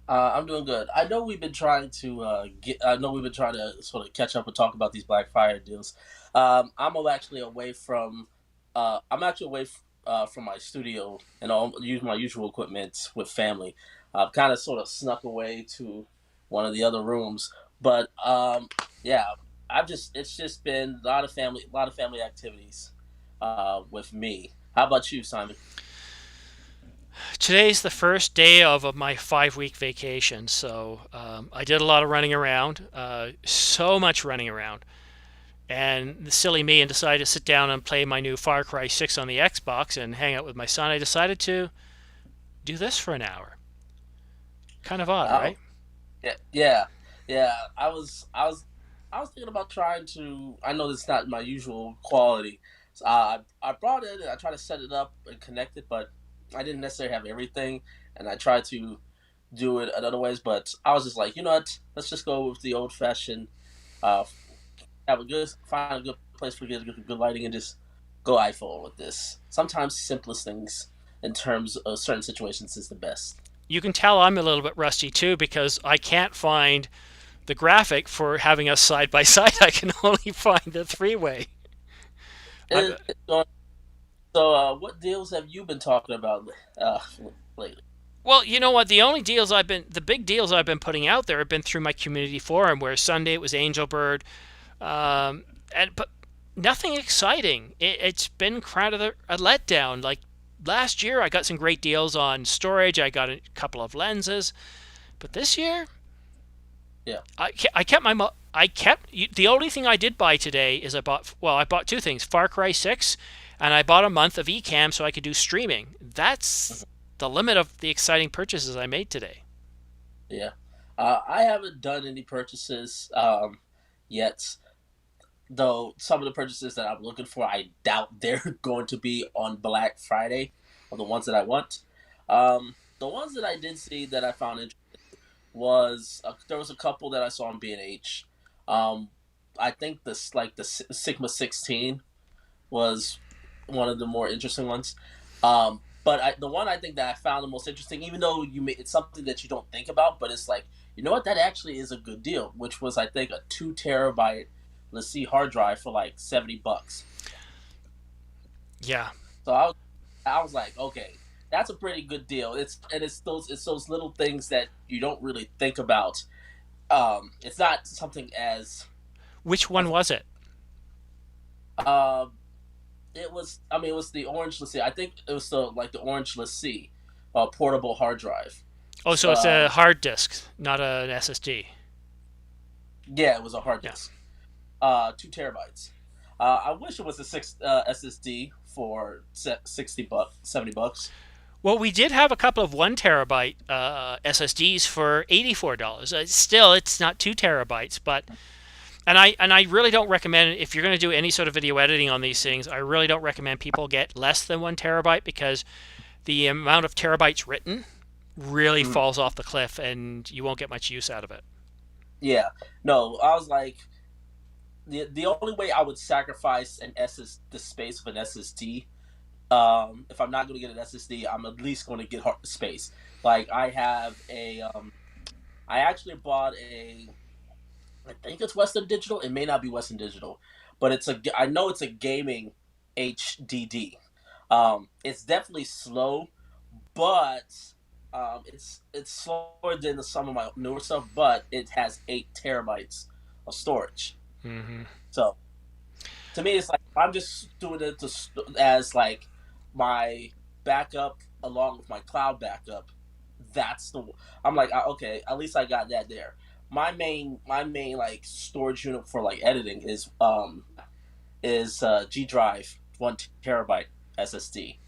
I'm doing good. I know we've been trying to get. I know we've been trying to sort of catch up and talk about these Black Friday deals. Actually away from. I'm actually away from my studio and I'll use my usual equipment with family. I've kind of sort of snuck away to one of the other rooms, but yeah, I've just it's just been a lot of family activities with me. How about you, Simon? Today's the first day of my 5 week vacation, so I did a lot of running around, so much running around. And silly me, and decided to sit down and play my new Far Cry 6 on the Xbox and hang out with my son. I decided to do this for an hour. Kind of odd, Oh, right? yeah. I was thinking about trying to. I know it's not my usual quality. So I brought it and I tried to set it up and connect it, but I didn't necessarily have everything, and I tried to do it in other ways. But I was just like, you know what? Let's just go with the old fashioned. Uh, find a good place for good lighting, and just go iPhone with this. Sometimes simplest things in terms of certain situations is the best. You can tell I'm a little bit rusty too because I can't find the graphic for having us side by side. I can only find the three-way. It, it's going So, what deals have you been talking about uh, lately? Well, you know what? The big deals I've been putting out there have been through my community forum, where Sunday it was Angelbird, but nothing exciting. It's been kind of a letdown. Like last year, I got some great deals on storage. I got a couple of lenses, but this year, Yeah. I kept the only thing I did buy today is I bought two things: Far Cry 6, and I bought a month of Ecamm so I could do streaming. That's Mhm. the limit of the exciting purchases I made today. Yeah. I haven't done any purchases yet, though some of the purchases that I'm looking for, I doubt they're going to be on Black Friday, or the ones that I want. The ones that I did see that I found interesting there was a couple that I saw on B&H. Um, I think the Sigma 16 was one of the more interesting ones. The one I think that I found the most interesting, even though it's something that you don't think about, but it's like, you know what, that actually is a good deal, which was I think a 2 terabyte let's see hard drive for like $70. Yeah. So I was like, okay, that's a pretty good deal. It's those little things that you don't really think about. It's not something Which one as was it? um it was the orange. Let's see. I think it was the orange. Let's see, portable hard drive. Oh, so it's a Um, hard disk, not an SSD. yeah, it was a hard Yeah. disk. 2 terabytes. I wish it was a six SSD for 60 bucks, $70. Well, we did have a couple of 1 terabyte SSDs for $84. Still, it's not 2 terabytes, but and I really don't recommend if you're going to do any sort of video editing on these things. I really don't recommend people get less than 1 terabyte because the amount of terabytes written really Mm, falls off the cliff, and you won't get much use out of it. yeah, no, I was like the only way I would sacrifice the space of an SSD. If I'm not going to get an SSD, I'm at least going to get hard space. Like I actually bought I think it's Western Digital. It may not be Western Digital, but I know it's a gaming HDD. It's definitely slow, but it's slower than some of my newer stuff. But it has 8 terabytes of storage. Hmm. So to me, it's like I'm just doing it as like my backup along with my cloud backup. That's the I'm like okay, at least I got that there. My main like storage unit for like editing is G Drive 1 terabyte SSD.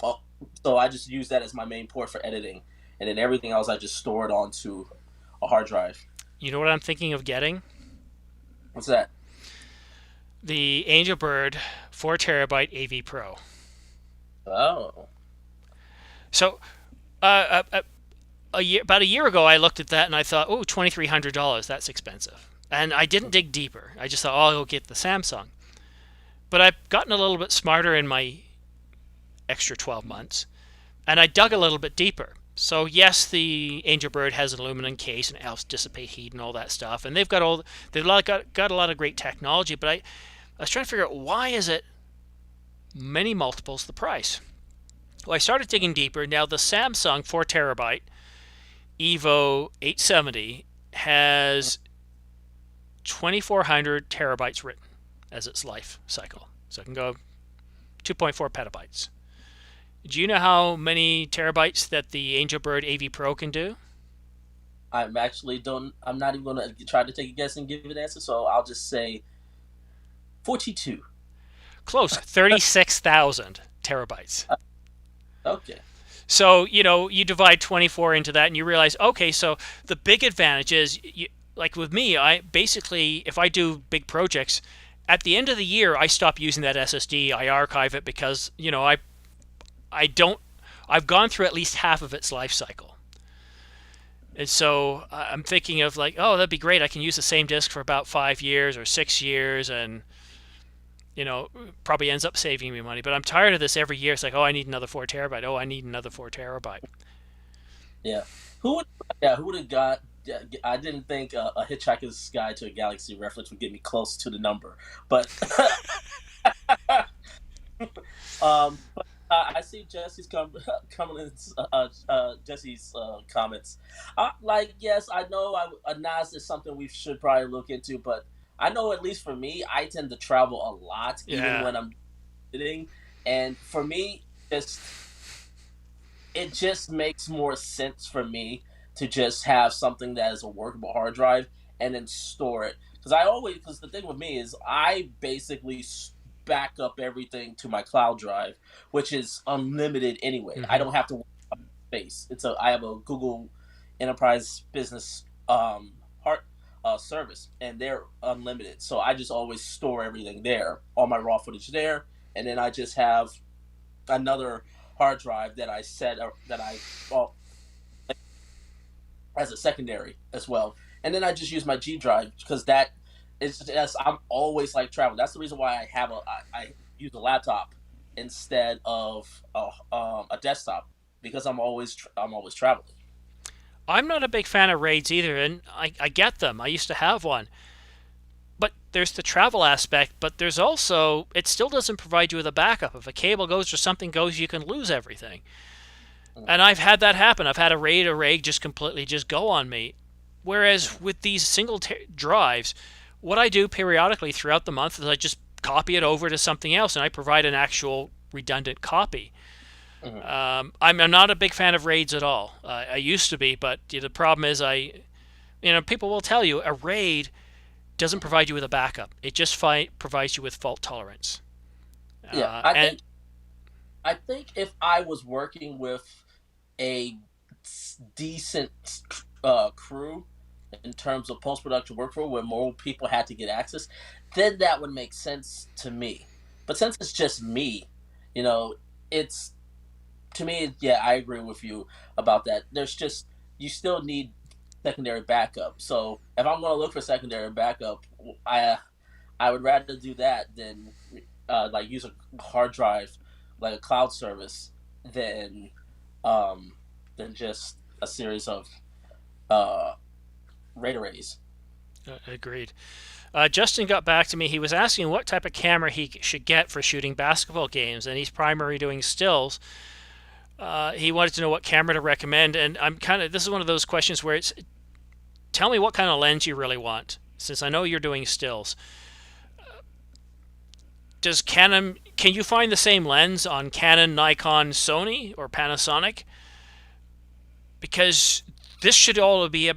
Oh, so I just use that as my main port for editing, and then everything else I just store it onto a hard drive. You know what I'm thinking of getting? What's that? The Angelbird 4 terabyte AV Pro. Oh, So, about a year ago, I looked at that and I thought, oh, $2,300, that's expensive. And I didn't dig deeper. I just thought, oh, I'll get the Samsung. But I've gotten a little bit smarter in my extra 12 months, and I dug a little bit deeper. So yes, the Angel Bird has an aluminum case and it helps dissipate heat and all that stuff, and they've got a lot of great technology. But I was trying to figure out, why is it many multiples the price? Well, I started digging deeper. Now the Samsung 4 terabyte Evo 870 has 2,400 terabytes written as its life cycle, so it can go 2.4 petabytes. Do you know how many terabytes that the Angel Bird AV Pro can do? I'm actually don't. I'm not even gonna try to take a guess and give an answer. So I'll just say 42. Close, 36,000 terabytes. Okay. So, you divide 24 into that and you realize, okay, so the big advantage is, like with me, I basically, if I do big projects, at the end of the year, I stop using that SSD. I archive it because, I don't, I've gone through at least half of its life cycle. And so I'm thinking of like, oh, that'd be great. I can use the same disk for about 5 years or 6 years, and probably ends up saving me money. But I'm tired of this every year. It's like, oh, I need another 4 terabyte. Oh, I need another 4 terabyte. Yeah. Who would? Yeah. Who would have got? Yeah, I didn't think a Hitchhiker's Guide to a Galaxy reference would get me close to the number, but but I see Jesse's comments. Jesse's comments. Like, yes, I know. NAS is something we should probably look into, but I know at least for me, I tend to travel a lot, even Yeah. when I'm sitting, and for me, just it just makes more sense for me to just have something that is a workable hard drive and then store it. Because the thing with me is I basically back up everything to my cloud drive, which is unlimited anyway. I Hmm. don't have to space. I have a Google Enterprise Business heart service, and they're unlimited. So I just always store everything there, all my raw footage there, and then I just have another hard drive that I set that I well, as a secondary as well, and then I just use my G drive because that is just I'm always like traveling. That's the reason why I use a laptop instead of a desktop because I'm always traveling. I'm not a big fan of RAIDs either, and I get them. I used to have one. But there's the travel aspect, but there's also, it still doesn't provide you with a backup. If a cable goes or something goes, you can lose everything. Mm. And I've had that happen. I've had a RAID or RAID just completely just go on me. Whereas with these drives, what I do periodically throughout the month is I just copy it over to something else, and I provide an actual redundant copy. Mhm. I'm not a big fan of RAIDs at all. I used to be, but the problem is people will tell you a RAID doesn't provide you with a backup. It just provides you with fault tolerance. Yeah, And I think if I was working with a decent crew in terms of post production workflow where more people had to get access, then that would make sense to me. But since it's just me, you know, it's to me, yeah, I agree with you about that. There's just you still need secondary backup. So if I'm going to look for secondary backup, I I would rather do that than like use a hard drive like a cloud service than um, than just a series of uh, RAID arrays. agreed. Justin got back to me. He was asking what type of camera he should get for shooting basketball games, and he's primarily doing stills. He wanted to know what camera to recommend, and this is one of those questions where it's, tell me what kind of lens you really want, since I know you're doing stills. Does Canon, can you find the same lens on Canon, Nikon, Sony, or Panasonic? Because this should all be,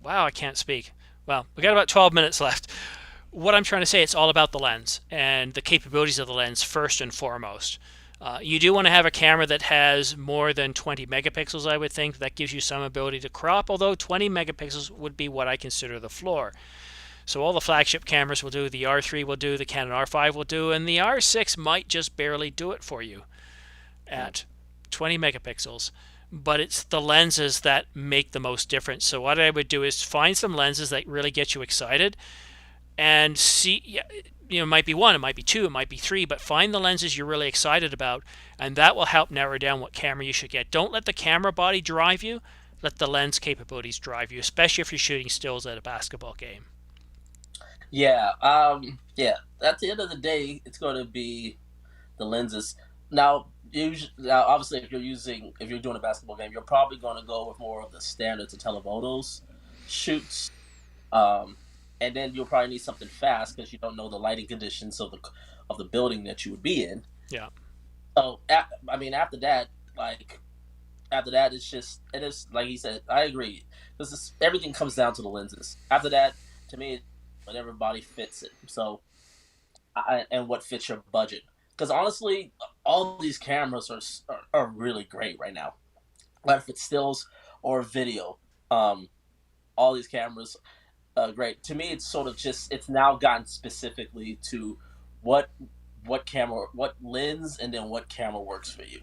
wow, I can't speak. Well, we got about 12 minutes left. What I'm trying to say, it's all about the lens and the capabilities of the lens first and foremost. You do want to have a camera that has more than 20 megapixels, I would think. That gives you some ability to crop, although 20 megapixels would be what I consider the floor. So all the flagship cameras will do, the R3 will do, the Canon R5 will do, and the R6 might just barely do it for you at 20 megapixels. But it's the lenses that make the most difference. So what I would do is find some lenses that really get you excited and see. Yeah, it might be one, it might be two, it might be three, but find the lenses you're really excited about, and that will help narrow down what camera you should get. Don't let the camera body drive you. Let the lens capabilities drive you, especially if you're shooting stills at a basketball game. Yeah. Yeah. At the end of the day, it's going to be the lenses. Now, obviously, if you're doing a basketball game, you're probably going to go with more of the standards and telephotos shoots. Um, and then you'll probably need something fast because you don't know the lighting conditions of the building that you would be in. Yeah. So, I mean, after that, it is like he said. I agree because everything comes down to the lenses. After that, to me, whatever body fits it. So, and what fits your budget. Because honestly, all these cameras are really great right now. Whether if it's stills or video, um, all these cameras great. To me, it's sort of just it's now gotten specifically to what what lens, and then what camera works for you.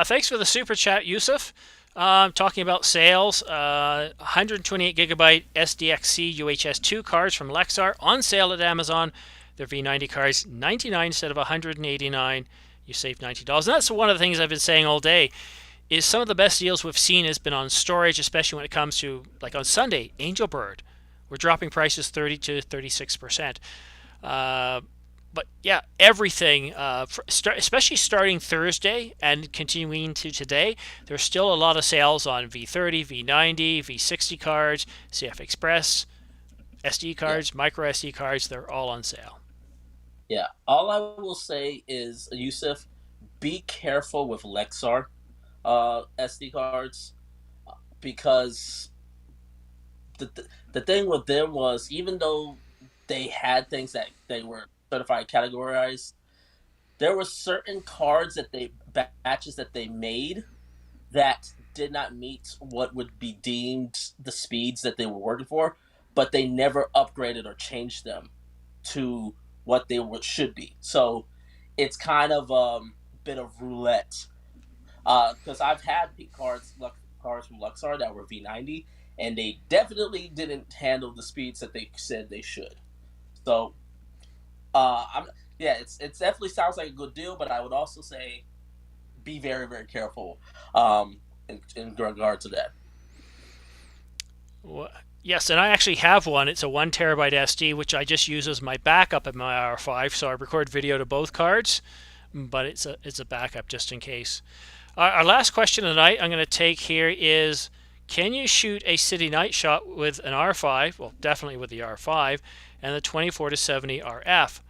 Thanks for the super chat, Yusuf. Talking about sales, 128 gigabyte SDXC UHS2 cards from Lexar on sale at Amazon. Their V90 cards, 99 instead of 189. You save $90. And that's one of the things I've been saying all day. Is some of the best deals we've seen has been on storage, especially when it comes to, like on Sunday, Angel Bird. We're dropping prices 30 to 36%. But yeah, everything, especially starting Thursday and continuing to today, there's still a lot of sales on V30, V90, V60 cards, CF Express, SD Yeah, cards, micro SD cards. They're all on sale. yeah. All I will say is, Yusuf, be careful with Lexar SD cards because the thing with them was even though they had things that they were certified categorized, there were certain cards that they batches that they made that did not meet what would be deemed the speeds that they were working for, but they never upgraded or changed them to what they should be. So it's kind of a bit of roulette. Because I've had cards from Luxar that were V90, and they definitely didn't handle the speeds that they said they should. So, I'm yeah, it's definitely sounds like a good deal, but I would also say be very very careful in regard to that. Yes, and I actually have one. It's a 1 terabyte SD, which I just use as my backup in my R5. So I record video to both cards, but it's a backup just in case. Our last question tonight I'm going to take here is, can you shoot a city night shot with an R5? Well, definitely with the R5 and the 24 to 70 RF.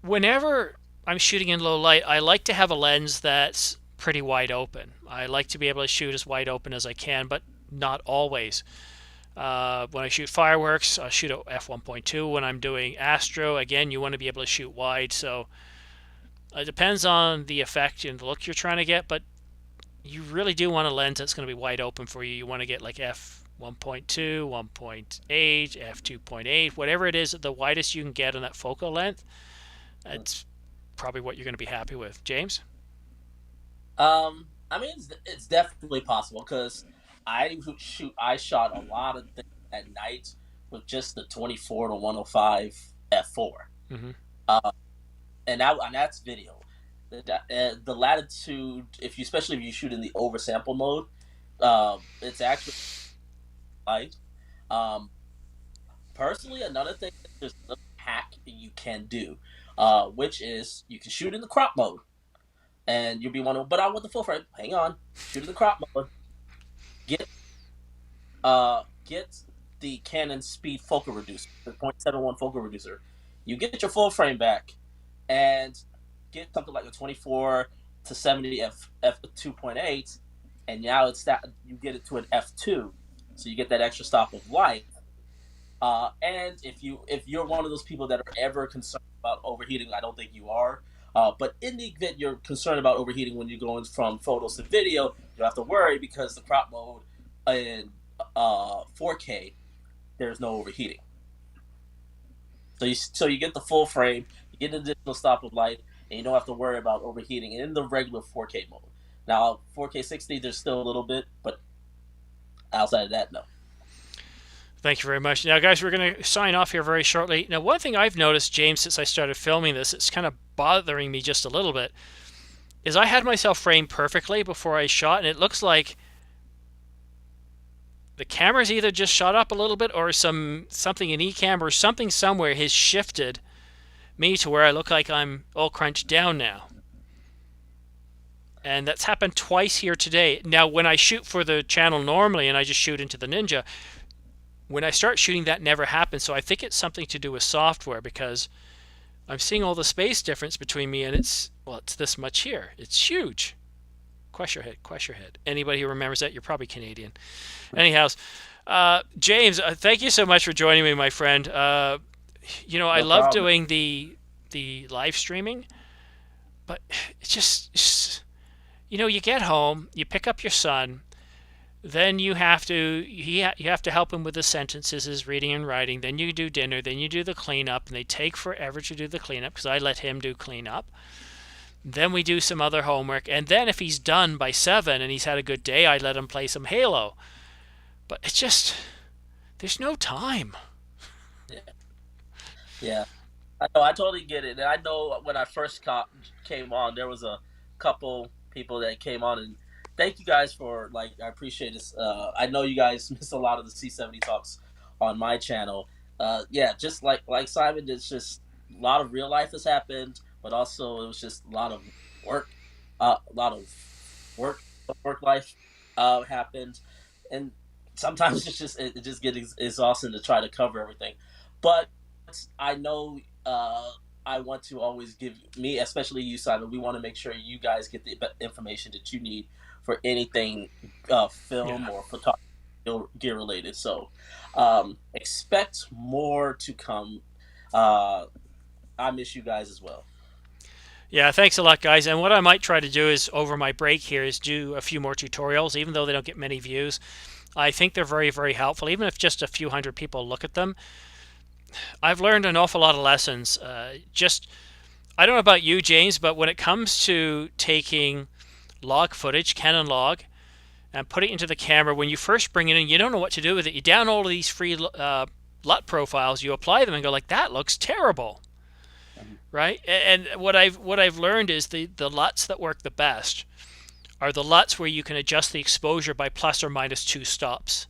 Whenever I'm shooting in low light, I like to have a lens that's pretty wide open. I like to be able to shoot as wide open as I can, but not always. When I shoot fireworks, I shoot at f1.2. When I'm doing astro, again, you want to be able to shoot wide. So it depends on the effect and the look you're trying to get, but you really do want a lens that's going to be wide open for you. You want to get like f1.2, 1.8, f2.8, whatever it is, the widest you can get on that focal length. That's probably what you're going to be happy with. James? I mean, it's definitely possible because I shot a lot of things at night with just the 24 to 105 f4. Mm-hmm. And that's video. The latitude, if you especially if you shoot in the oversample mode, it's actually light. Um, Personally, another thing, there's a little hack you can do, which is you can shoot in the crop mode, and you'll be wondering, but I want the full frame. Hang on, shoot in the crop mode. Get get the Canon Speed Focal Reducer, the 0.71 focal reducer. You get your full frame back, and get something like a 24 to 70 f 2.8, and now it's that you get it to an f2, so you get that extra stop of light. And if you're one of those people that are ever concerned about overheating, I don't think you are. But in the event you're concerned about overheating when you're going from photos to video, you don't have to worry because the crop mode in 4K there's no overheating. So you get the full frame, you get an additional stop of light, and you don't have to worry about overheating in the regular 4K mode. Now 4K 60, there's still a little bit, but outside of that, no. Thank you very much. Now, guys, we're going to sign off here very shortly. Now, one thing I've noticed, James, since I started filming this, it's kind of bothering me just a little bit, is I had myself framed perfectly before I shot, and it looks like the camera's either just shot up a little bit or something in eCam or something somewhere has shifted me to where I look like I'm all crunched down now. And that's happened twice here today. Now, when I shoot for the channel normally and I just shoot into the Ninja, when I start shooting, that never happens. So I think it's something to do with software, because I'm seeing all the space difference between me and it's this much here. It's huge. Question your head, question your head. Anybody who remembers that, you're probably Canadian. Anyhow, James, thank you so much for joining me, my friend. I No love problem. doing the live streaming, but it's just you get home, you pick up your son, then you have to you have to help him with the sentences, his reading and writing. Then you do dinner, then you do the cleanup, and they take forever to do the cleanup because I let him do cleanup. Then we do some other homework, and then if he's done by 7 and he's had a good day, I let him play some Halo. But it's just there's no time. Yeah, yeah. I know. I totally get it. And I know when I first came on, there was a couple people that came on, and thank you guys for like. I appreciate this. I know you guys miss a lot of the C70 talks on my channel. Yeah, just like Simon, it's just a lot of real life has happened, but also it was just a lot of work, a lot of work work life happened, and sometimes it just gets exhausting to try to cover everything. But I know I want to always give me, especially you, Simon. We want to make sure you guys get the information that you need for anything film Yeah. or photography gear related. So expect more to come. Uh, I miss you guys as well. Yeah, thanks a lot, guys. And what I might try to do is over my break here is do a few more tutorials, even though they don't get many views. I think they're very, very helpful, even if just a few hundred people look at them. I've learned an awful lot of lessons. I don't know about you, James, but when it comes to taking log footage, Canon log, and put it into the camera, when you first bring it in, you don't know what to do with it. You download all of these free LUT profiles, you apply them, and go like, that looks terrible, Mhm. right? And what I've learned is the LUTs that work the best are the LUTs where you can adjust the exposure by plus or minus 2 stops.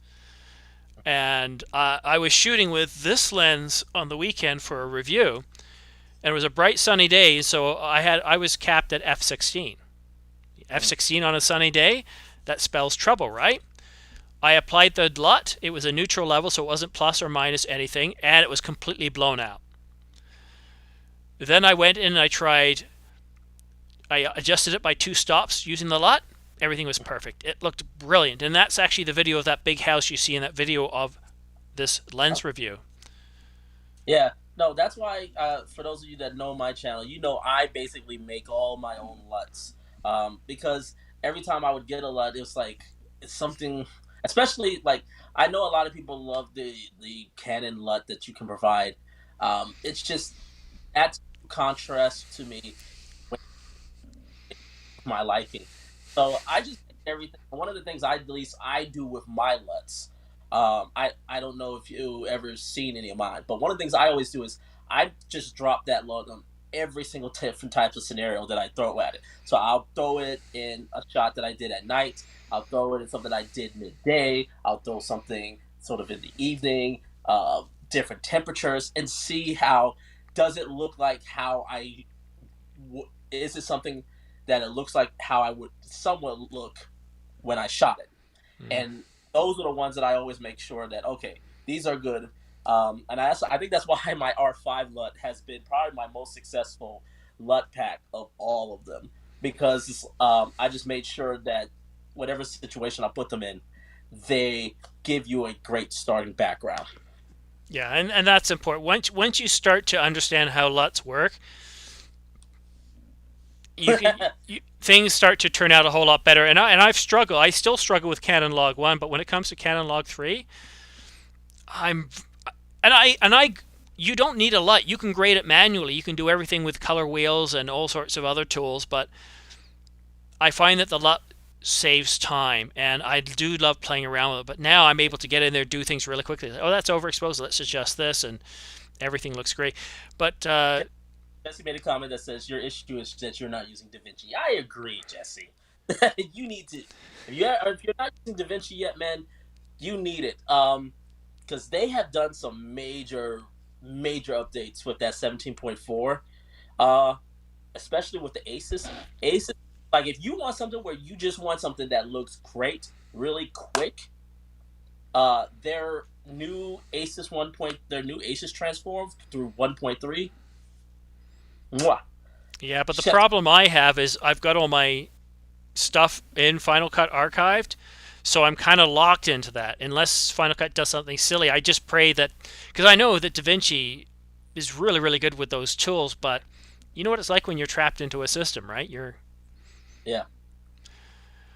And I was shooting with this lens on the weekend for a review, and it was a bright sunny day, so I was capped at f16. F16 on a sunny day, that spells trouble, right? I applied the LUT. It was a neutral level, so it wasn't plus or minus anything, and it was completely blown out. Then I went in and I adjusted it by 2 stops using the LUT. Everything was perfect. It looked brilliant, and that's actually the video of that big house you see in that video of this lens review. Yeah, no, that's why. For those of you that know my channel, you know I basically make all my own LUTs. Because every time I would get a LUT, it was like it's something. Especially like I know a lot of people love the Canon LUT that you can provide. It's just that's contrast to me with my liking. So I just make everything. One of the things I at least I do with my LUTs. I don't know if you ever seen any of mine, but one of the things I always do is I just drop that LUT on every single different types of scenario that I throw at it. So I'll throw it in a shot that I did at night. I'll throw it in something I did midday. I'll throw something sort of in the evening, different temperatures, and see how does it look like how is it something that it looks like how I would somewhat look when I shot it. Mm. And those are the ones that I always make sure that okay, these are good. And I think that's why my R5 LUT has been probably my most successful LUT pack of all of them because I just made sure that whatever situation I put them in, they give you a great starting background. Yeah, and that's important. Once you start to understand how LUTs work, things start to turn out a whole lot better. I've struggled. I still struggle with Canon Log 1, but when it comes to Canon Log 3, I'm and I you don't need a LUT. You can grade it manually. You can do everything with color wheels and all sorts of other tools, but I find that the LUT saves time, and I do love playing around with it. But now I'm able to get in there, do things really quickly. Oh, that's overexposed. Let's adjust this, and everything looks great. But Jesse made a comment that says your issue is that you're not using DaVinci. I agree, Jesse. You need to. If you're not using DaVinci yet, man, you need it. Because they have done some major updates with that 17.4. Uh, especially with the Aces. Aces, like if you want something where you just want something that looks great, really quick, their new Aces transform through 1.3. Mwah. yeah, but the Chef. problem I have is I've got all my stuff in Final Cut archived, so I'm kind of locked into that. Unless Final Cut does something silly, I just pray that, because I know that DaVinci is really really good with those tools, but you know what it's like when you're trapped into a system, right? You're Yeah.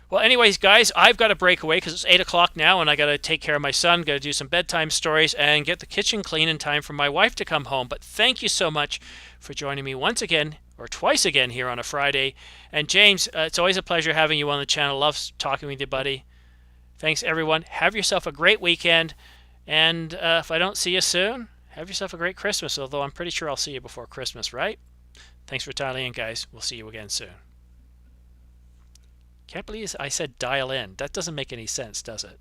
Well, anyways, guys, I've got to break away because it's 8 o'clock now, and I got to take care of my son. Got to do some bedtime stories and get the kitchen clean in time for my wife to come home. But thank you so much for joining me once again or twice again here on a Friday. And James, it's always a pleasure having you on the channel. Love talking with you, buddy. Thanks, everyone. Have yourself a great weekend, and if I don't see you soon, have yourself a great Christmas. Although I'm pretty sure I'll see you before Christmas, right? Thanks for dialing in, guys. We'll see you again soon. Can't believe I said dial in. That doesn't make any sense, does it?